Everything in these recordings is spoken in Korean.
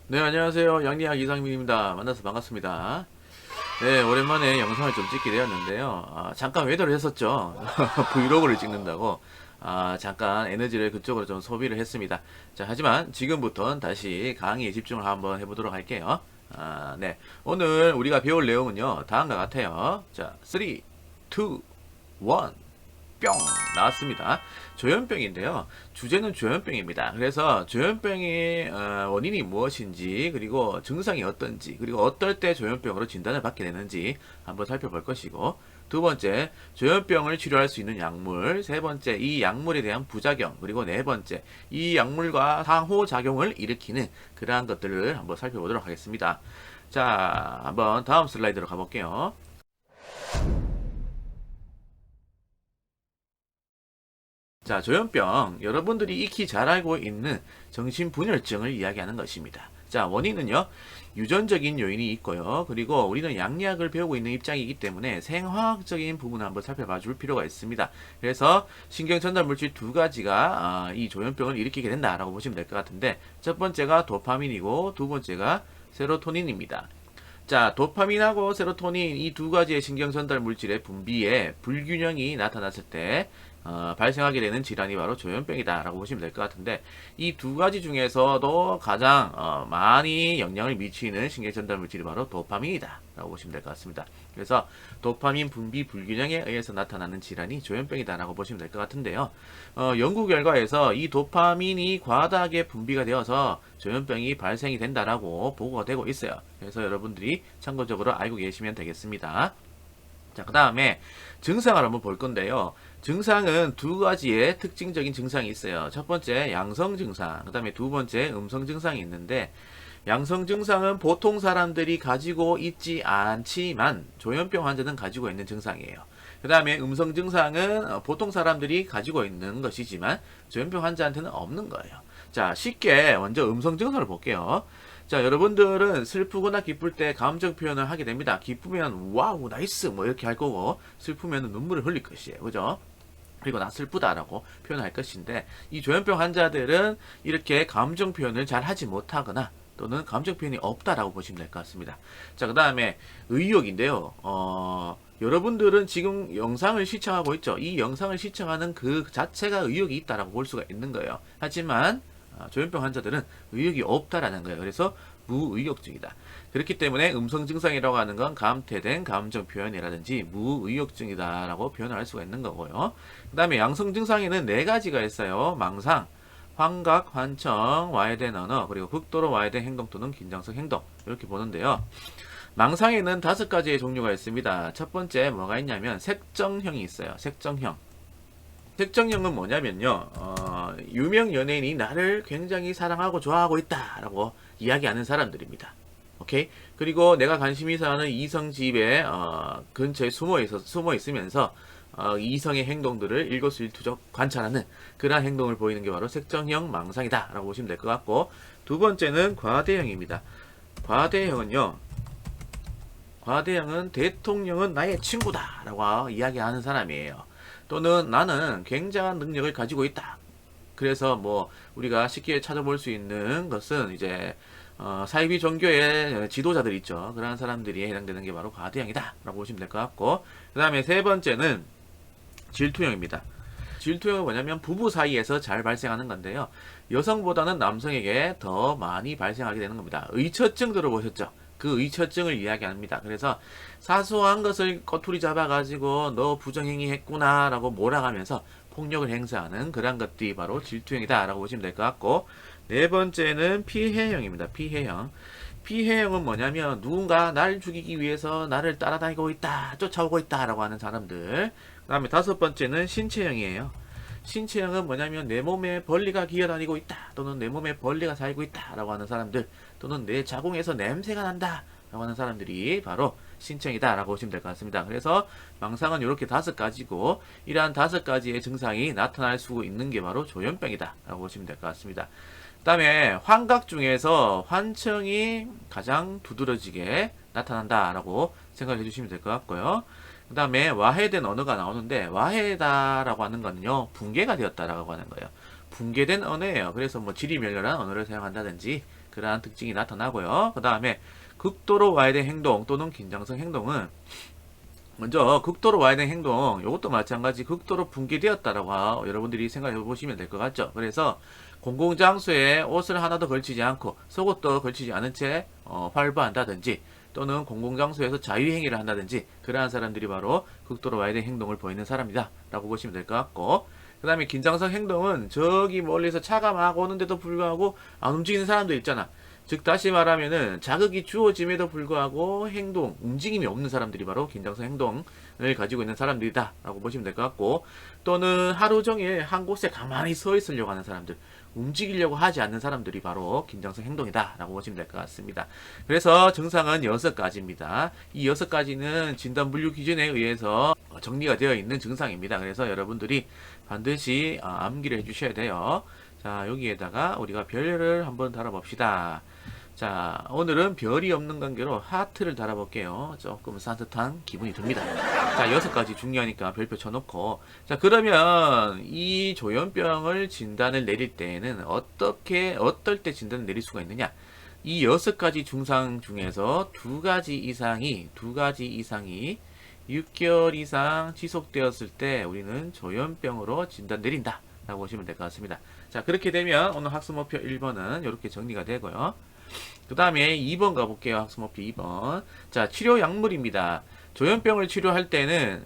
네, 안녕하세요. 양리학 이상민입니다. 만나서 반갑습니다. 네, 오랜만에 영상을 좀 찍게 되었는데요. 잠깐 외도를 했었죠. 브이로그를 찍는다고. 잠깐 에너지를 그쪽으로 좀 소비를 했습니다. 자, 하지만 지금부터는 다시 강의에 집중을 한번 해보도록 할게요. 네. 오늘 우리가 배울 내용은요, 다음과 같아요. 자, 3, 2, 1. 뿅 나왔습니다. 조현병인데요. 주제는 조현병입니다. 그래서 조현병의 원인이 무엇인지, 그리고 증상이 어떤지, 그리고 어떨 때 조현병으로 진단을 받게 되는지 한번 살펴볼 것이고, 두 번째, 조현병을 치료할 수 있는 약물, 세 번째, 이 약물에 대한 부작용, 그리고 네 번째, 이 약물과 상호작용을 일으키는 그러한 것들을 한번 살펴보도록 하겠습니다. 자, 한번 다음 슬라이드로 가볼게요. 자, 조현병. 여러분들이 익히 잘 알고 있는 정신분열증을 이야기하는 것입니다. 자, 원인은요, 유전적인 요인이 있고요. 그리고 우리는 양리학을 배우고 있는 입장이기 때문에 생화학적인 부분을 한번 살펴봐 줄 필요가 있습니다. 그래서 신경전달물질 두 가지가 이 조현병을 일으키게 된다라고 보시면 될 것 같은데, 첫 번째가 도파민이고, 두 번째가 세로토닌입니다. 자, 도파민하고 세로토닌 이 두 가지의 신경전달 물질의 분비에 불균형이 나타났을 때 발생하게 되는 질환이 바로 조현병이다라고 보시면 될 것 같은데, 이 두 가지 중에서도 가장 많이 영향을 미치는 신경전달 물질이 바로 도파민이다라고 보시면 될 것 같습니다. 그래서 도파민 분비 불균형에 의해서 나타나는 질환이 조현병이다라고 보시면 될 것 같은데요. 연구 결과에서 이 도파민이 과다하게 분비가 되어서 조현병이 발생이 된다라고 보고가 되고 있어요. 그래서 여러분들이 참고적으로 알고 계시면 되겠습니다. 자, 그 다음에 증상을 한번 볼 건데요. 증상은 두 가지의 특징적인 증상이 있어요. 첫 번째 양성 증상, 그 다음에 두 번째 음성 증상이 있는데, 양성 증상은 보통 사람들이 가지고 있지 않지만 조현병 환자는 가지고 있는 증상이에요. 그 다음에 음성 증상은 보통 사람들이 가지고 있는 것이지만 조현병 환자한테는 없는 거예요. 자, 쉽게 먼저 음성 증상을 볼게요. 자, 여러분들은 슬프거나 기쁠 때 감정 표현을 하게 됩니다. 기쁘면 와우 나이스 뭐 이렇게 할 거고, 슬프면 눈물을 흘릴 것이에요. 그죠? 그리고 나 슬프다라고 표현할 것인데, 이 조현병 환자들은 이렇게 감정 표현을 잘 하지 못하거나 또는 감정 표현이 없다라고 보시면 될 것 같습니다. 자, 그 다음에 의욕인데요. 여러분들은 지금 영상을 시청하고 있죠. 이 영상을 시청하는 그 자체가 의욕이 있다라고 볼 수가 있는 거예요. 하지만 조현병 환자들은 의욕이 없다라는 거예요. 그래서 무의욕증이다. 그렇기 때문에 음성 증상이라고 하는 건 감퇴된 감정 표현이라든지 무의욕증이다라고 표현을 할 수가 있는 거고요. 그 다음에 양성 증상에는 네 가지가 있어요. 망상, 환각, 환청, 와해된 언어, 그리고 극도로 와해된 행동 또는 긴장성 행동, 이렇게 보는데요. 망상에는 다섯 가지의 종류가 있습니다. 첫 번째 뭐가 있냐면 색정형이 있어요. 색정형. 색정형은 뭐냐면요, 유명 연예인이 나를 굉장히 사랑하고 좋아하고 있다라고 이야기하는 사람들입니다. 오케이? 그리고 내가 관심이 있어하는 이성 집에 근처에 숨어 있으면서 이성의 행동들을 일거수일투족 관찰하는 그러한 행동을 보이는 게 바로 색정형 망상이다라고 보시면 될 것 같고, 두 번째는 과대형입니다. 과대형은요, 과대형은 대통령은 나의 친구다라고 이야기하는 사람이에요. 또는 나는 굉장한 능력을 가지고 있다. 그래서 뭐 우리가 쉽게 찾아볼 수 있는 것은 이제 사이비 종교의 지도자들 있죠. 그런 사람들이 해당되는 게 바로 과대형이다라고 보시면 될 것 같고, 그 다음에 세 번째는 질투형입니다. 질투형은 뭐냐면 부부 사이에서 잘 발생하는 건데요. 여성보다는 남성에게 더 많이 발생하게 되는 겁니다. 의처증 들어보셨죠? 그 의처증을 이야기합니다. 그래서 사소한 것을 꼬투리 잡아가지고 너 부정행위 했구나 라고 몰아가면서 폭력을 행사하는 그런 것들이 바로 질투형이다 라고 보시면 될 것 같고, 네 번째는 피해형입니다. 피해형. 피해형은 뭐냐면 누군가 날 죽이기 위해서 나를 따라다니고 있다, 쫓아오고 있다 라고 하는 사람들. 그 다음에 다섯 번째는 신체형이에요. 신체형은 뭐냐면 내 몸에 벌레가 기어다니고 있다, 또는 내 몸에 벌레가 살고 있다 라고 하는 사람들, 또는 내 자궁에서 냄새가 난다 라고 하는 사람들이 바로 신체형이다 라고 보시면 될 것 같습니다. 그래서 망상은 이렇게 다섯 가지고, 이러한 다섯 가지의 증상이 나타날 수 있는 게 바로 조현병이다 라고 보시면 될 것 같습니다. 그 다음에 환각 중에서 환청이 가장 두드러지게 나타난다 라고 생각해 주시면 될 것 같고요. 그 다음에 와해된 언어가 나오는데, 와해다라고 하는 거는요, 붕괴가 되었다라고 하는 거예요. 붕괴된 언어예요. 그래서 뭐 질이 멸렬한 언어를 사용한다든지 그러한 특징이 나타나고요. 그 다음에 극도로 와야 될 행동 또는 긴장성 행동은 먼저 극도로 와야 되는 행동, 이것도 마찬가지 극도로 붕괴되었다라고 여러분들이 생각해 보시면 될 것 같죠. 그래서 공공장소에 옷을 하나도 걸치지 않고 속옷도 걸치지 않은 채 활보한다든지 또는 공공장소에서 자유행위를 한다든지 그러한 사람들이 바로 극도로 와야 되는 행동을 보이는 사람이다 라고 보시면 될 것 같고, 그 다음에 긴장성 행동은 저기 멀리서 차가 막 오는데도 불구하고 안 움직이는 사람도 있잖아. 즉 다시 말하면은 자극이 주어짐에도 불구하고 행동, 움직임이 없는 사람들이 바로 긴장성 행동을 가지고 있는 사람들이다 라고 보시면 될 것 같고, 또는 하루 종일 한 곳에 가만히 서 있으려고 하는 사람들, 움직이려고 하지 않는 사람들이 바로 긴장성 행동이다 라고 보시면 될 것 같습니다. 그래서 증상은 6가지입니다. 이 6가지는 진단분류 기준에 의해서 정리가 되어 있는 증상입니다. 그래서 여러분들이 반드시 암기를 해주셔야 돼요. 자, 여기에다가 우리가 별을 한번 달아봅시다. 자, 오늘은 별이 없는 관계로 하트를 달아볼게요. 조금 산뜻한 기분이 듭니다. 자, 6가지 중요하니까 별표 쳐놓고. 자, 그러면 이 조현병을 진단을 내릴 때에는 어떨 때 진단을 내릴 수가 있느냐? 이 6가지 증상 중에서 2가지 이상이 6개월 이상 지속되었을 때 우리는 조현병으로 진단 내린다 라고 보시면 될 것 같습니다. 자, 그렇게 되면 오늘 학습목표 1번은 이렇게 정리가 되고요. 그 다음에 2번 가볼게요. 학습목표 2번. 자, 치료 약물입니다. 조현병을 치료할 때는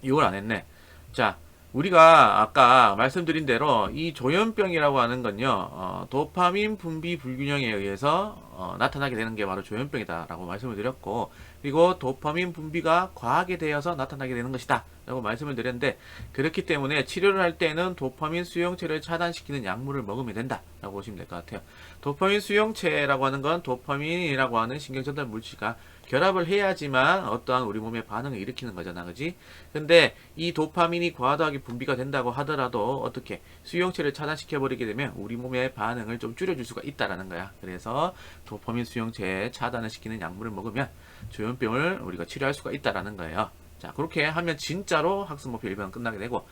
이걸 안 했네. 자, 우리가 아까 말씀드린 대로 이 조현병이라고 하는 건요, 도파민 분비 불균형에 의해서 나타나게 되는 게 바로 조현병이다 라고 말씀을 드렸고, 그리고 도파민 분비가 과하게 되어서 나타나게 되는 것이다 라고 말씀을 드렸는데, 그렇기 때문에 치료를 할 때는 도파민 수용체를 차단시키는 약물을 먹으면 된다 라고 보시면 될 것 같아요. 도파민 수용체라고 하는 건 도파민이라고 하는 신경전달 물질과 결합을 해야지만 어떠한 우리 몸의 반응을 일으키는 거잖아, 그지? 근데 이 도파민이 과도하게 분비가 된다고 하더라도 어떻게 수용체를 차단시켜 버리게 되면 우리 몸의 반응을 좀 줄여줄 수가 있다라는 거야. 그래서 도파민 수용체 차단을 시키는 약물을 먹으면 조현병을 우리가 치료할 수가 있다라는 거예요. 자, 그렇게 하면 진짜로 학습목표 1번은 끝나게 되고,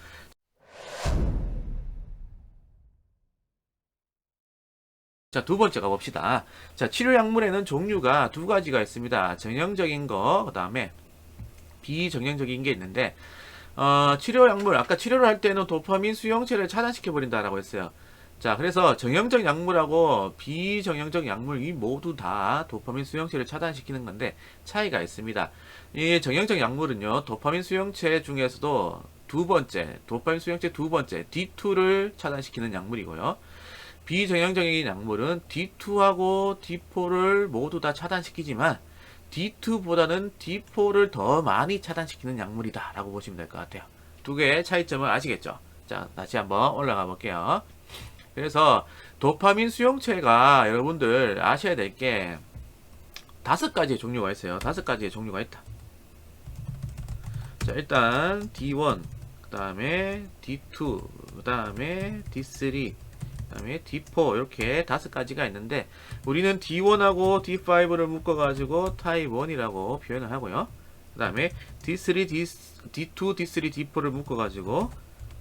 자, 2번째 가봅시다. 자, 치료약물에는 종류가 2가지가 있습니다. 정형적인 거, 그 다음에 비정형적인 게 있는데, 치료약물, 아까 치료를 할 때는 도파민 수용체를 차단시켜버린다라고 했어요. 자, 그래서 정형적 약물하고 비정형적 약물, 이 모두 다 도파민 수용체를 차단시키는 건데, 차이가 있습니다. 이 정형적 약물은요, 도파민 수용체 중에서도 도파민 수용체 2번째, D2를 차단시키는 약물이고요. 비정형적인 약물은 D2하고 D4를 모두 다 차단시키지만 D2보다는 D4를 더 많이 차단시키는 약물이다 라고 보시면 될 것 같아요. 두 개의 차이점을 아시겠죠? 자, 다시 한번 올라가 볼게요. 그래서 도파민 수용체가 여러분들 아셔야 될 게 5가지의 종류가 있어요. 5가지의 종류가 있다. 자, 일단 D1, 그 다음에 D2, 그 다음에 D3, 그 다음에 D4, 이렇게 5가지가 있는데, 우리는 D1하고 D5를 묶어가지고 타입 1이라고 표현을 하고요. 그 다음에 D3, D2, D3, D4를 묶어가지고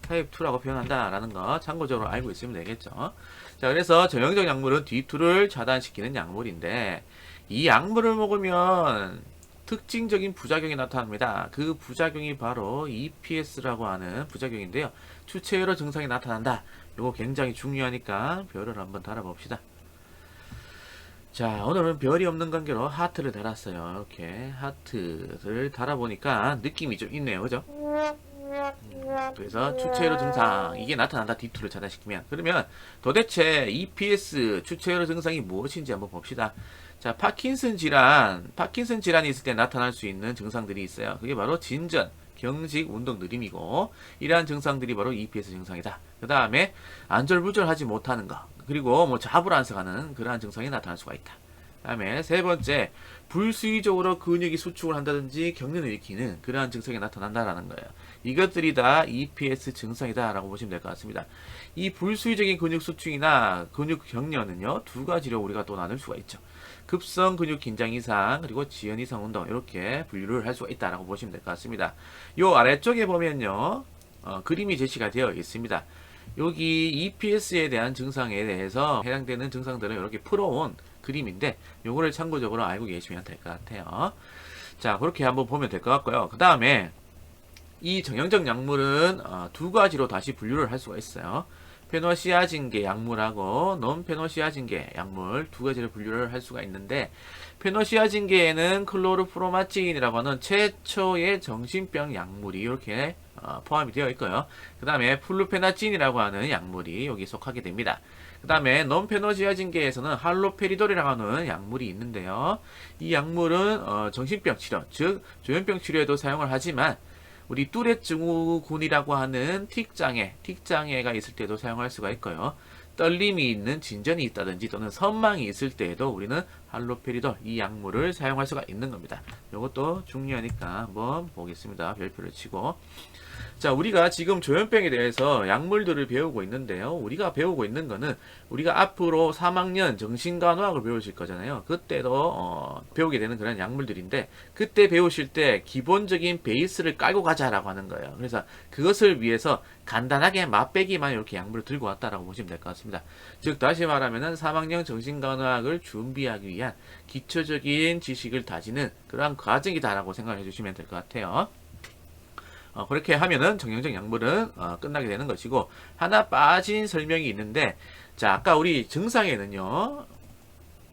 타입 2라고 표현한다라는 거 참고적으로 알고 있으면 되겠죠. 자, 그래서 정형적 약물은 D2를 차단시키는 약물인데, 이 약물을 먹으면 특징적인 부작용이 나타납니다. 그 부작용이 바로 EPS라고 하는 부작용인데요. 추체 여러 증상이 나타난다. 이거 굉장히 중요하니까 별을 한번 달아봅시다. 자, 오늘은 별이 없는 관계로 하트를 달았어요. 이렇게 하트를 달아보니까 느낌이 좀 있네요. 그죠? 그래서 추체여러 증상, 이게 나타난다. D2를 차단시키면. 그러면 도대체 EPS 추체여러 증상이 무엇인지 한번 봅시다. 자, 파킨슨 질환이 있을 때 나타날 수 있는 증상들이 있어요. 그게 바로 진전, 경직, 운동 느림이고, 이러한 증상들이 바로 EPS 증상이다. 그 다음에 안절부절하지 못하는 거, 그리고 뭐 자불안석하는 그러한 증상이 나타날 수가 있다. 그 다음에 3번째, 불수의적으로 근육이 수축을 한다든지 경련을 일으키는 그러한 증상이 나타난다라는 거예요. 이것들이 다 EPS 증상이다 라고 보시면 될 것 같습니다. 이 불수의적인 근육 수축이나 근육 경련은요, 2가지로 우리가 또 나눌 수가 있죠. 급성 근육 긴장 이상, 그리고 지연 이상 운동, 이렇게 분류를 할 수가 있다라고 보시면 될 것 같습니다. 요 아래쪽에 보면요, 그림이 제시가 되어 있습니다. 여기 EPS에 대한 증상에 대해서 해당되는 증상들을 이렇게 풀어온 그림인데 요거를 참고적으로 알고 계시면 될 것 같아요. 자, 그렇게 한번 보면 될 것 같고요. 그 다음에 이 정형적 약물은 두 가지로 다시 분류를 할 수가 있어요. 페노시아진계 약물하고 논페노시아진계 약물 두 가지를 분류를 할 수가 있는데, 페노시아진계에는 클로르프로마친이라고 하는 최초의 정신병 약물이 이렇게 포함이 되어 있고요. 그 다음에 플루페나친이라고 하는 약물이 여기 속하게 됩니다. 그 다음에 논페노시아진계에서는 할로페리돌이라고 하는 약물이 있는데요. 이 약물은 정신병 치료, 즉 조현병 치료에도 사용을 하지만 우리 뚜렛 증후군이라고 하는 틱장애가 있을 때도 사용할 수가 있고요. 떨림이 있는 진전이 있다든지 또는 선망이 있을 때에도 우리는 할로페리돌 이 약물을 사용할 수가 있는 겁니다. 이것도 중요하니까 한번 보겠습니다. 별표를 치고. 자, 우리가 지금 조현병에 대해서 약물들을 배우고 있는데요. 우리가 배우고 있는 거는 우리가 앞으로 3학년 정신간호학을 배우실 거잖아요. 그때도 배우게 되는 그런 약물들인데, 그때 배우실 때 기본적인 베이스를 깔고 가자라고 하는 거예요. 그래서 그것을 위해서 간단하게 맛배기만 이렇게 약물을 들고 왔다라고 보시면 될 것 같습니다. 즉 다시 말하면은 3학년 정신간호학을 준비하기 위한 기초적인 지식을 다지는 그러한 과정이다라고 생각해 주시면 될 것 같아요. 그렇게 하면은 정형적 약물은 끝나게 되는 것이고, 하나 빠진 설명이 있는데, 자, 아까 우리 증상에는요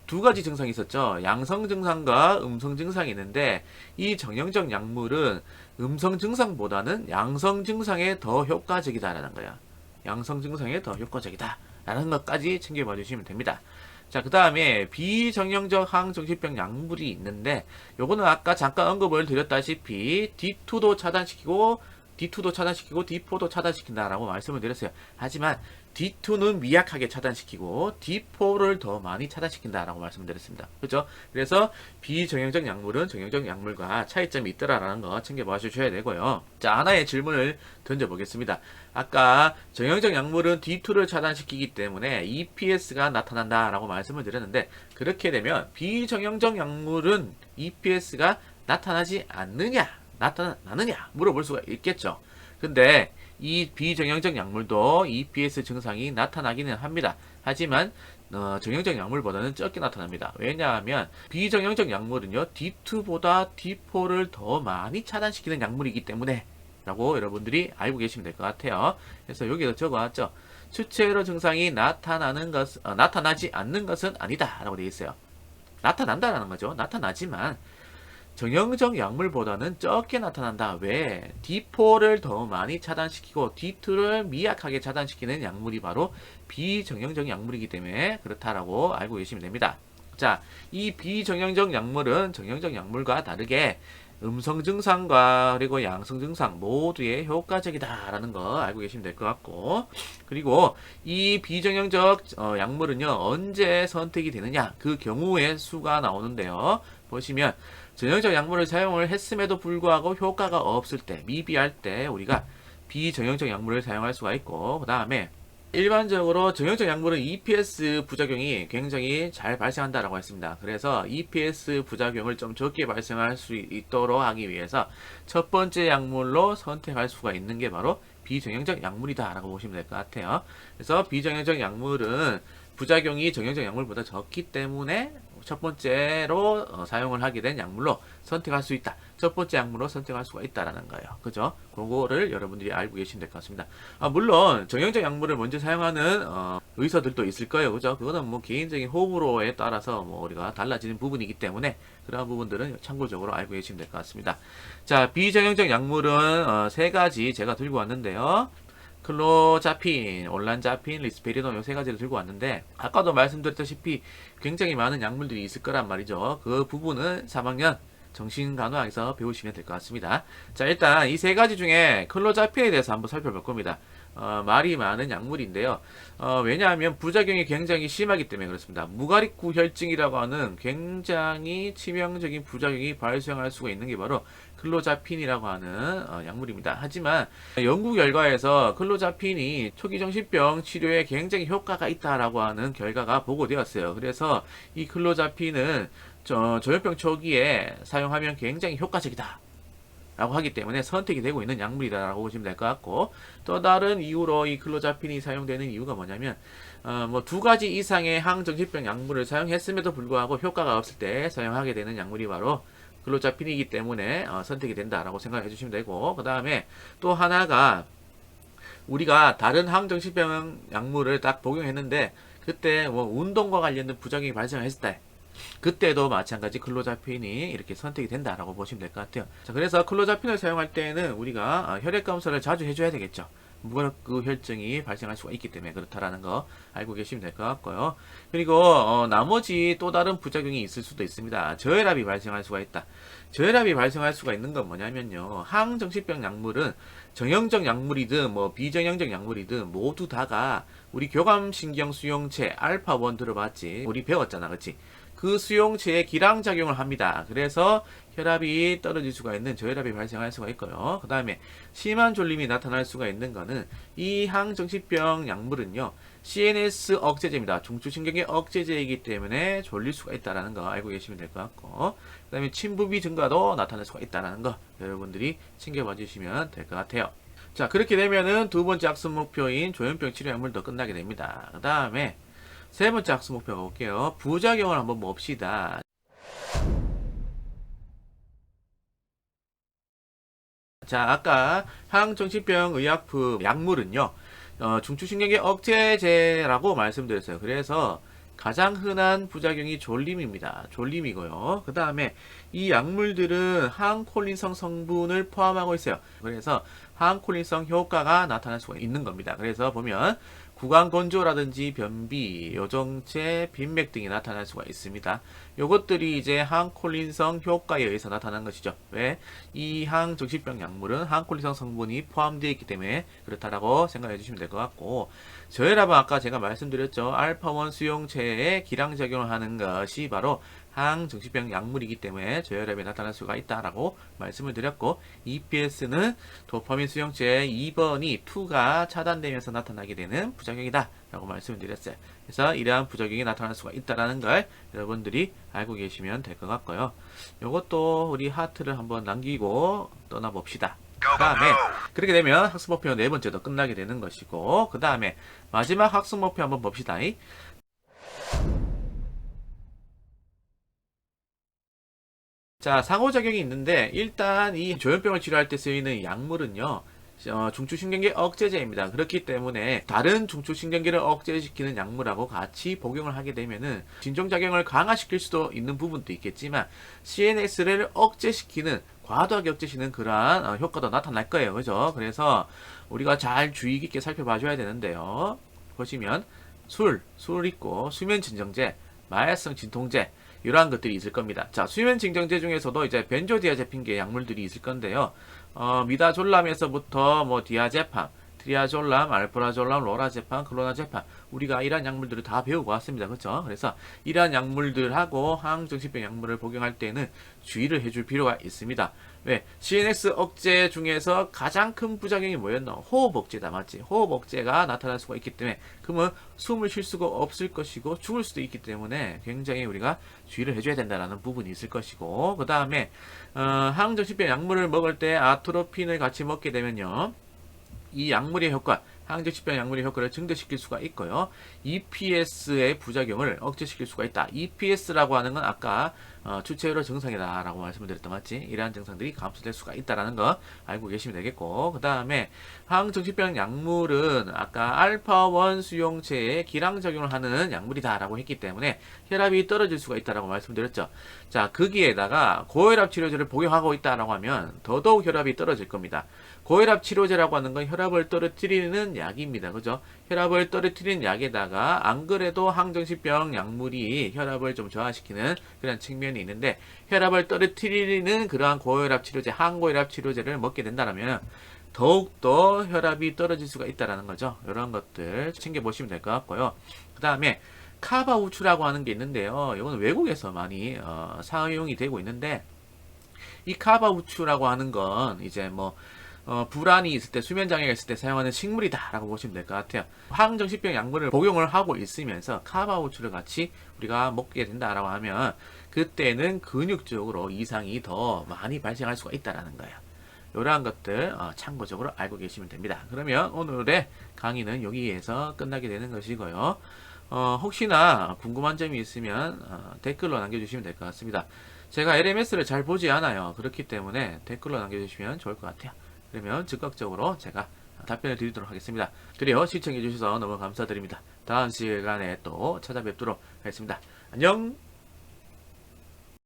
두 가지 증상이 있었죠. 양성 증상과 음성 증상이 있는데, 이 정형적 약물은 음성 증상보다는 양성 증상에 더 효과적이다라는 거야. 양성 증상에 더 효과적이다라는 것까지 챙겨봐 주시면 됩니다. 자, 그 다음에 비정형적 항정신병 약물이 있는데, 요거는 아까 잠깐 언급을 드렸다시피 D2도 차단시키고 D4도 차단시킨다라고 말씀을 드렸어요. 하지만 D2는 미약하게 차단시키고 D4를 더 많이 차단시킨다라고 말씀드렸습니다. 그렇죠? 그래서 비정형적 약물은 정형적 약물과 차이점이 있더라라는 거 챙겨봐 주셔야 되고요. 자, 하나의 질문을 던져보겠습니다. 아까 정형적 약물은 D2를 차단시키기 때문에 EPS가 나타난다라고 말씀을 드렸는데, 그렇게 되면 비정형적 약물은 EPS가 나타나지 않느냐, 나타나느냐 물어볼 수가 있겠죠. 근데 이 비정형적 약물도 EPS 증상이 나타나기는 합니다. 하지만 정형적 약물보다는 적게 나타납니다. 왜냐하면 비정형적 약물은요 D2보다 D4를 더 많이 차단시키는 약물이기 때문에 라고 여러분들이 알고 계시면 될 것 같아요. 그래서 여기서 적어왔죠. 수체로 증상이 나타나지 않는 것은 아니다 라고 되어 있어요. 나타난다라는 거죠. 나타나지만 정형적 약물보다는 적게 나타난다. 왜? D4를 더 많이 차단시키고 D2를 미약하게 차단시키는 약물이 바로 비정형적 약물이기 때문에 그렇다라고 알고 계시면 됩니다. 자, 이 비정형적 약물은 정형적 약물과 다르게 음성 증상과 그리고 양성 증상 모두에 효과적이다라는 거 알고 계시면 될 것 같고, 그리고 이 비정형적 약물은요 언제 선택이 되느냐, 그 경우의 수가 나오는데요. 보시면 정형적 약물을 사용을 했음에도 불구하고 효과가 없을 때, 미비할 때 우리가 비정형적 약물을 사용할 수가 있고, 그 다음에 일반적으로 정형적 약물은 EPS 부작용이 굉장히 잘 발생한다라고 했습니다. 그래서 EPS 부작용을 좀 적게 발생할 수 있도록 하기 위해서 첫 번째 약물로 선택할 수가 있는 게 바로 비정형적 약물이다라고 보시면 될 것 같아요. 그래서 비정형적 약물은 부작용이 정형적 약물보다 적기 때문에 첫 번째로 사용을 하게 된 약물로 선택할 수 있다. 첫 번째 약물로 선택할 수가 있다라는 거예요. 그죠? 그거를 여러분들이 알고 계시면 될 것 같습니다. 물론 정형적 약물을 먼저 사용하는 의사들도 있을 거예요. 그죠? 그거는 뭐 개인적인 호불호에 따라서 뭐 우리가 달라지는 부분이기 때문에 그런 부분들은 참고적으로 알고 계시면 될 것 같습니다. 자, 비정형적 약물은 세 가지 제가 들고 왔는데요. 클로자핀, 올란자핀, 리스페리돈 요 세 가지를 들고 왔는데, 아까도 말씀드렸다시피 굉장히 많은 약물들이 있을 거란 말이죠. 그 부분은 3학년 정신간호학에서 배우시면 될 것 같습니다. 자, 일단 이 세 가지 중에 클로자핀에 대해서 한번 살펴볼 겁니다. 말이 많은 약물인데요. 왜냐하면 부작용이 굉장히 심하기 때문에 그렇습니다. 무가리쿠 혈증이라고 하는 굉장히 치명적인 부작용이 발생할 수가 있는 게 바로 클로자핀이라고 하는 약물입니다. 하지만 연구 결과에서 클로자핀이 초기 정신병 치료에 굉장히 효과가 있다라고 하는 결과가 보고되었어요. 그래서 이 클로자핀은 조현병 초기에 사용하면 굉장히 효과적이다. 라고 하기 때문에 선택이 되고 있는 약물이다라고 보시면 될 것 같고, 또 다른 이유로 이 클로자핀이 사용되는 이유가 뭐냐면 뭐 두 가지 이상의 항정신병 약물을 사용했음에도 불구하고 효과가 없을 때 사용하게 되는 약물이 바로 클로자핀이기 때문에 선택이 된다라고 생각해 주시면 되고, 그 다음에 또 하나가 우리가 다른 항정신병 약물을 딱 복용했는데 그때 뭐 운동과 관련된 부작용이 발생했을 때 그때도 마찬가지 클로자핀이 이렇게 선택이 된다라고 보시면 될 것 같아요. 자, 그래서 클로자핀을 사용할 때는 우리가 혈액 검사를 자주 해줘야 되겠죠. 무혈구 혈증이 발생할 수가 있기 때문에 그렇다라는 거 알고 계시면 될 것 같고요. 그리고 나머지 또 다른 부작용이 있을 수도 있습니다. 저혈압이 발생할 수가 있다. 저혈압이 발생할 수가 있는 건 뭐냐면요, 항정신병 약물은 정형적 약물이든 뭐 비정형적 약물이든 모두 다가 우리 교감신경 수용체 알파1 들어봤지? 우리 배웠잖아, 그치? 그 수용체에 기량작용을 합니다. 그래서 혈압이 떨어질 수가 있는 저혈압이 발생할 수가 있고요. 그 다음에 심한 졸림이 나타날 수가 있는 거는 이 항정신병 약물은요, CNS 억제제입니다. 중추신경의 억제제이기 때문에 졸릴 수가 있다는 거 알고 계시면 될 것 같고, 그 다음에 침부비 증가도 나타날 수가 있다는 거 여러분들이 챙겨봐 주시면 될 것 같아요. 자, 그렇게 되면은 두 번째 학습 목표인 조현병 치료 약물도 끝나게 됩니다. 그 다음에 세 번째 학습 목표가 볼게요. 부작용을 한번 봅시다. 자, 아까 항정신병 의약품 약물은요, 중추신경계 억제제라고 말씀드렸어요. 그래서 가장 흔한 부작용이 졸림입니다. 졸림이고요. 그 다음에 이 약물들은 항콜린성 성분을 포함하고 있어요. 그래서 항콜린성 효과가 나타날 수가 있는 겁니다. 그래서 보면 구강건조라든지 변비, 요정체, 빈맥 등이 나타날 수가 있습니다. 요것들이 이제 항콜린성 효과에 의해서 나타난 것이죠. 왜? 이 항정신병 약물은 항콜린성 성분이 포함되어 있기 때문에 그렇다라고 생각해 주시면 될 것 같고, 저혈압은 아까 제가 말씀드렸죠. 알파1 수용체에 기량작용을 하는 것이 바로 항정신병 약물이기 때문에 저혈압이 나타날 수가 있다라고 말씀을 드렸고, EPS는 도파민 수용체 2번이 2가 차단되면서 나타나게 되는 부작용이다 라고 말씀을 드렸어요. 그래서 이러한 부작용이 나타날 수가 있다는 걸 여러분들이 알고 계시면 될 것 같고요. 이것도 우리 하트를 한번 남기고 떠나봅시다. 그 다음에 그렇게 되면 학습 목표 네 번째도 끝나게 되는 것이고, 그 다음에 마지막 학습 목표 한번 봅시다. 자, 상호작용이 있는데 일단 이 조현병을 치료할 때 쓰이는 약물은요, 중추신경계 억제제입니다. 그렇기 때문에 다른 중추신경계를 억제시키는 약물하고 같이 복용을 하게 되면은 진정작용을 강화시킬 수도 있는 부분도 있겠지만 CNS를 억제시키는, 과도하게 억제시키는 그러한 효과도 나타날 거예요. 그죠? 그래서 우리가 잘 주의 깊게 살펴봐 줘야 되는데요. 보시면 술 있고, 수면 진정제, 마약성 진통제, 이러한 것들이 있을 겁니다. 자, 수면 진정제 중에서도 이제 벤조디아제핀계 약물들이 있을 건데요. 미다졸람에서부터 뭐 디아제팜, 트리아졸람, 알프라졸람, 로라제팜, 클로나제팜, 우리가 이러한 약물들을 다 배우고 왔습니다. 그렇죠? 그래서 이러한 약물들하고 항정신병 약물을 복용할 때는 주의를 해줄 필요가 있습니다. 왜? CNS 억제 중에서 가장 큰 부작용이 뭐였나? 호흡 억제다, 맞지? 호흡 억제가 나타날 수가 있기 때문에, 그러면 숨을 쉴 수가 없을 것이고 죽을 수도 있기 때문에 굉장히 우리가 주의를 해줘야 된다는 부분이 있을 것이고, 그 다음에 항정신병 약물을 먹을 때 아트로핀을 같이 먹게 되면요, 이 약물의 효과, 항정신병 약물의 효과를 증대시킬 수가 있고요. EPS의 부작용을 억제시킬 수가 있다. EPS라고 하는 건 아까 주체율 증상이다 라고 말씀을 드렸던, 맞지? 이러한 증상들이 감소될 수가 있다는 거 알고 계시면 되겠고, 그 다음에 항정신병 약물은 아까 알파1 수용체에 기량작용을 하는 약물이다 라고 했기 때문에 혈압이 떨어질 수가 있다라고 말씀드렸죠. 자, 거기에다가 고혈압 치료제를 복용하고 있다라고 하면 더더욱 혈압이 떨어질 겁니다. 고혈압 치료제라고 하는 건 혈압을 떨어뜨리는 약입니다. 그죠? 혈압을 떨어뜨리는 약에다가 안 그래도 항정신병 약물이 혈압을 좀 저하시키는 그런 측면이 있는데, 혈압을 떨어뜨리는 그러한 고혈압 치료제, 항고혈압 치료제를 먹게 된다면 더욱더 혈압이 떨어질 수가 있다는 거죠. 이런 것들 챙겨보시면 될 것 같고요. 그 다음에 카바우추라고 하는 게 있는데요. 이건 외국에서 많이 사용이 되고 있는데, 이 카바우추라고 하는 건 이제 뭐 불안이 있을 때, 수면장애가 있을 때 사용하는 식물이다 라고 보시면 될 것 같아요. 항정신병 약물을 복용을 하고 있으면서 카바우추를 같이 우리가 먹게 된다라고 하면 그때는 근육적으로 이상이 더 많이 발생할 수가 있다라는 거예요. 이러한 것들 참고적으로 알고 계시면 됩니다. 그러면 오늘의 강의는 여기에서 끝나게 되는 것이고요. 혹시나 궁금한 점이 있으면 댓글로 남겨주시면 될 것 같습니다. 제가 LMS를 잘 보지 않아요. 그렇기 때문에 댓글로 남겨주시면 좋을 것 같아요. 그러면 즉각적으로 제가 답변을 드리도록 하겠습니다. 그리고 시청해주셔서 너무 감사드립니다. 다음 시간에 또 찾아뵙도록 하겠습니다. 안녕!